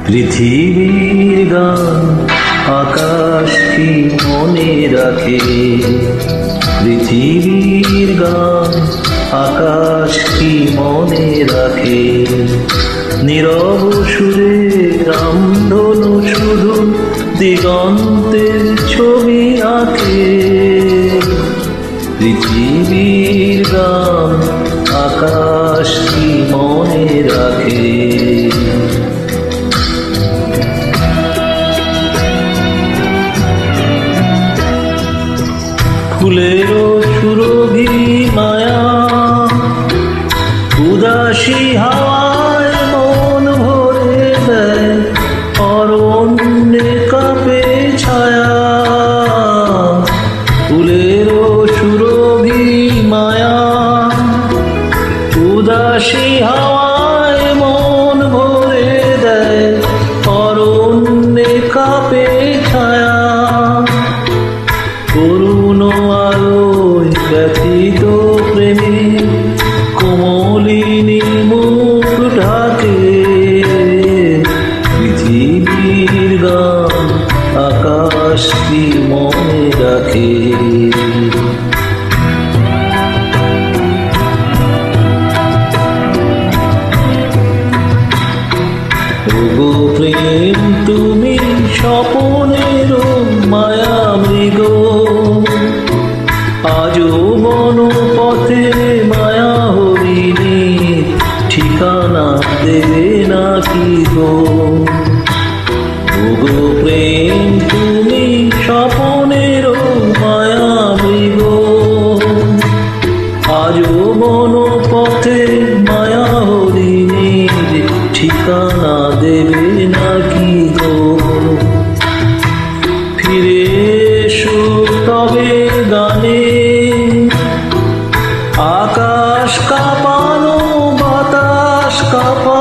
পৃথিবীর গান আকাশ কি মনে রাখে, পৃথিবীর গান আকাশ কি মনে রাখে। নীরব সুরে রামধনু শুধু দিগন্তের ছবি আঁকে। পৃথিবীর গান আকাশ কি মনে রাখে। ফুলেরও সুরভি মায়া, উদাসী হাওয়ায় মন ভরে দেয়, অরণ্যে কাঁপে ছায়া। ফুলেরও সুরভি মায়া, উদাসী হাওয়ায় মন ভরে দেয়, অরণ্যে কাঁপে ছায়া। করুণ আলোয় ব্যথিত প্রেমে কোমলিনী মুখ ঢাকে। পৃথিবীর গান আকাশ কি মনে রাখে। ওগো প্রেম তুমি স্বপনের মায়া মৃগ, আজও বন পথে মায়া হরিণী ঠিকানা দেবে নাকি গো। ওগো প্রেম তুমি স্বপনের মায়া মৃগ, আজও বন পথে মায়া হরিণীর ঠিকানা দেবে নাকি গো। ফিরে এসো তবে গানে, আকাশ কাঁপানো বাতাস কাঁপানো